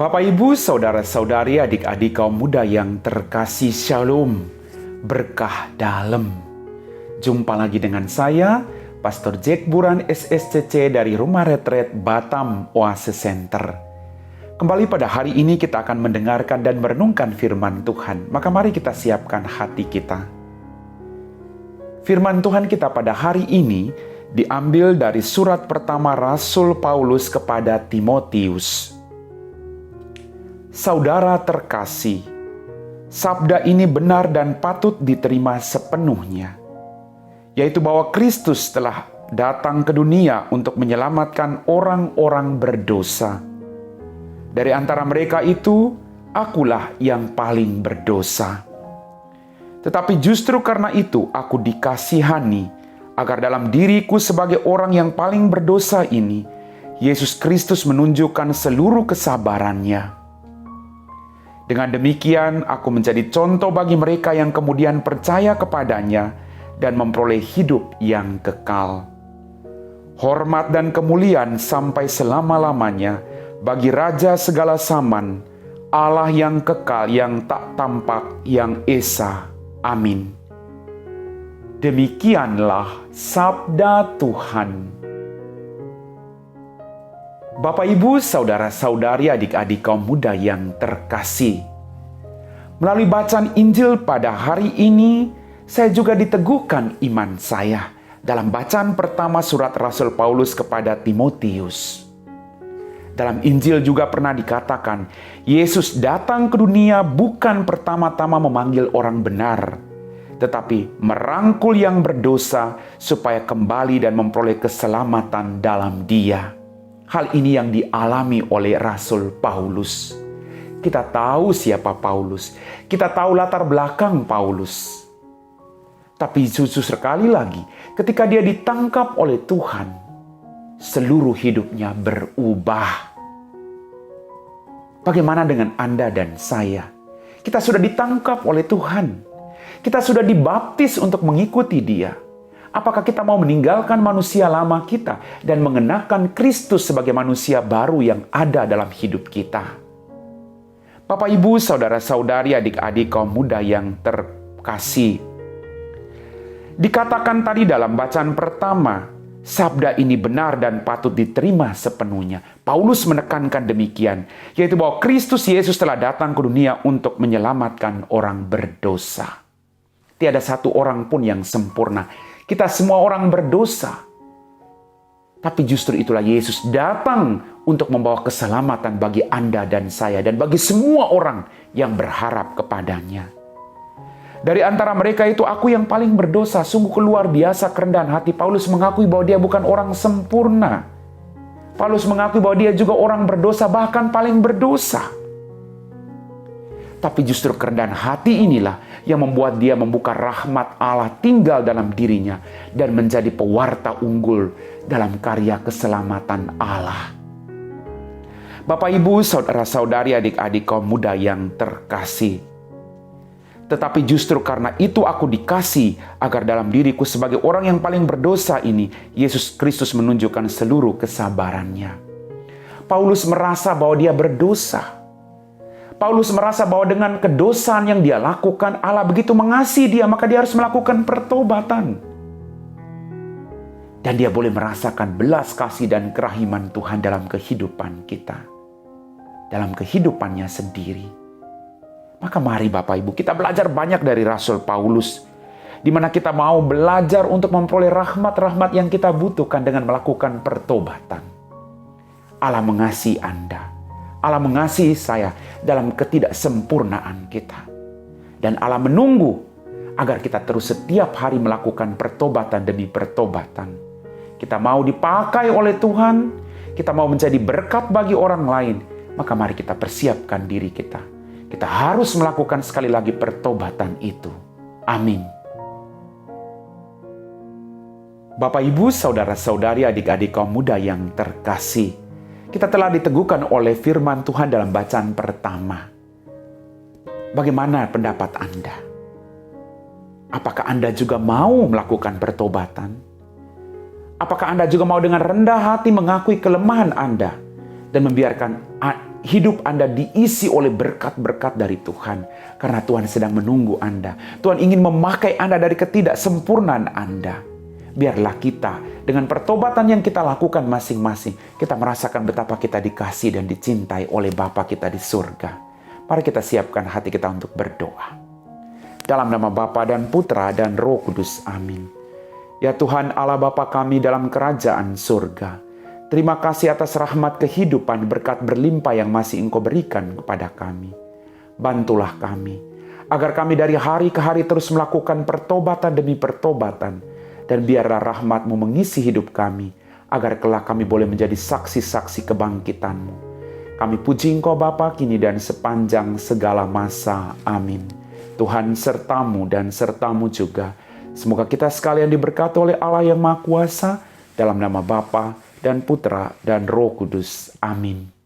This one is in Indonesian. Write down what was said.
Bapak, Ibu, Saudara-saudari, adik-adik kaum muda yang terkasih, Shalom, berkah dalam. Jumpa lagi dengan saya, Pastor Jack Buran SSCC dari Rumah Retret Batam Oase Center. Kembali pada hari ini kita akan mendengarkan dan merenungkan firman Tuhan. Maka mari kita siapkan hati kita. Firman Tuhan kita pada hari ini diambil dari surat pertama Rasul Paulus kepada Timotius. Saudara terkasih, sabda ini benar dan patut diterima sepenuhnya, yaitu bahwa Kristus telah datang ke dunia untuk menyelamatkan orang-orang berdosa. Dari antara mereka itu, akulah yang paling berdosa. Tetapi justru karena itu aku dikasihani, agar dalam diriku sebagai orang yang paling berdosa ini, Yesus Kristus menunjukkan seluruh kesabarannya. Dengan demikian, aku menjadi contoh bagi mereka yang kemudian percaya kepadanya dan memperoleh hidup yang kekal. Hormat dan kemuliaan sampai selama-lamanya bagi Raja segala zaman, Allah yang kekal, yang tak tampak, yang esa. Amin. Demikianlah sabda Tuhan. Bapak, Ibu, Saudara-saudari, adik-adik kaum muda yang terkasih. Melalui bacaan Injil pada hari ini, saya juga diteguhkan iman saya dalam bacaan pertama surat Rasul Paulus kepada Timotius. Dalam Injil juga pernah dikatakan, Yesus datang ke dunia bukan pertama-tama memanggil orang benar, tetapi merangkul yang berdosa supaya kembali dan memperoleh keselamatan dalam Dia. Hal ini yang dialami oleh Rasul Paulus. Kita tahu siapa Paulus. Kita tahu latar belakang Paulus. Tapi justru sekali lagi, ketika dia ditangkap oleh Tuhan, seluruh hidupnya berubah. Bagaimana dengan Anda dan saya? Kita sudah ditangkap oleh Tuhan. Kita sudah dibaptis untuk mengikuti Dia. Apakah kita mau meninggalkan manusia lama kita dan mengenakan Kristus sebagai manusia baru yang ada dalam hidup kita? Bapak, Ibu, Saudara-saudari, adik-adik kaum muda yang terkasih. Dikatakan tadi dalam bacaan pertama, sabda ini benar dan patut diterima sepenuhnya. Paulus menekankan demikian, yaitu bahwa Kristus Yesus telah datang ke dunia untuk menyelamatkan orang berdosa. Tiada satu orang pun yang sempurna. Kita semua orang berdosa. Tapi justru itulah Yesus datang untuk membawa keselamatan bagi Anda dan saya dan bagi semua orang yang berharap kepadanya. Dari antara mereka itu aku yang paling berdosa. Sungguh luar biasa kerendahan hati Paulus mengakui bahwa dia bukan orang sempurna. Paulus mengakui bahwa dia juga orang berdosa, bahkan paling berdosa. Tapi justru kerendahan hati inilah yang membuat dia membuka rahmat Allah tinggal dalam dirinya dan menjadi pewarta unggul dalam karya keselamatan Allah. Bapak, Ibu, Saudara-saudari, adik-adik kaum muda yang terkasih. Tetapi justru karena itu aku dikasih agar dalam diriku sebagai orang yang paling berdosa ini, Yesus Kristus menunjukkan seluruh kesabarannya. Paulus merasa bahwa dia berdosa. Paulus merasa bahwa dengan kedosaan yang dia lakukan, Allah begitu mengasihi dia, maka dia harus melakukan pertobatan. Dan dia boleh merasakan belas kasih dan kerahiman Tuhan dalam kehidupan kita. Dalam kehidupannya sendiri. Maka mari Bapak Ibu, kita belajar banyak dari Rasul Paulus. Di mana kita mau belajar untuk memperoleh rahmat-rahmat yang kita butuhkan dengan melakukan pertobatan. Allah mengasihi Anda. Allah mengasihi saya dalam ketidaksempurnaan kita. Dan Allah menunggu agar kita terus setiap hari melakukan pertobatan demi pertobatan. Kita mau dipakai oleh Tuhan, kita mau menjadi berkat bagi orang lain, maka mari kita persiapkan diri kita. Kita harus melakukan sekali lagi pertobatan itu. Amin. Bapak, Ibu, Saudara-saudari, adik-adik kaum muda yang terkasih. Kita telah diteguhkan oleh firman Tuhan dalam bacaan pertama. Bagaimana pendapat Anda? Apakah Anda juga mau melakukan pertobatan? Apakah Anda juga mau dengan rendah hati mengakui kelemahan Anda dan membiarkan hidup Anda diisi oleh berkat-berkat dari Tuhan. Karena Tuhan sedang menunggu Anda. Tuhan ingin memakai Anda dari ketidaksempurnaan Anda. Biarlah kita dengan pertobatan yang kita lakukan masing-masing, kita merasakan betapa kita dikasihi dan dicintai oleh Bapa kita di surga. Mari kita siapkan hati kita untuk berdoa. Dalam nama Bapa dan Putra dan Roh Kudus. Amin. Ya Tuhan Allah Bapa kami dalam kerajaan surga, terima kasih atas rahmat kehidupan berkat berlimpah yang masih Engkau berikan kepada kami. Bantulah kami, agar kami dari hari ke hari terus melakukan pertobatan demi pertobatan. Dan biarlah rahmat-Mu mengisi hidup kami, agar kelak kami boleh menjadi saksi-saksi kebangkitan-Mu. Kami puji Engkau Bapa kini dan sepanjang segala masa. Amin. Tuhan serta-Mu dan serta-Mu juga. Semoga kita sekalian diberkati oleh Allah yang Maha Kuasa, dalam nama Bapa dan Putra dan Roh Kudus. Amin.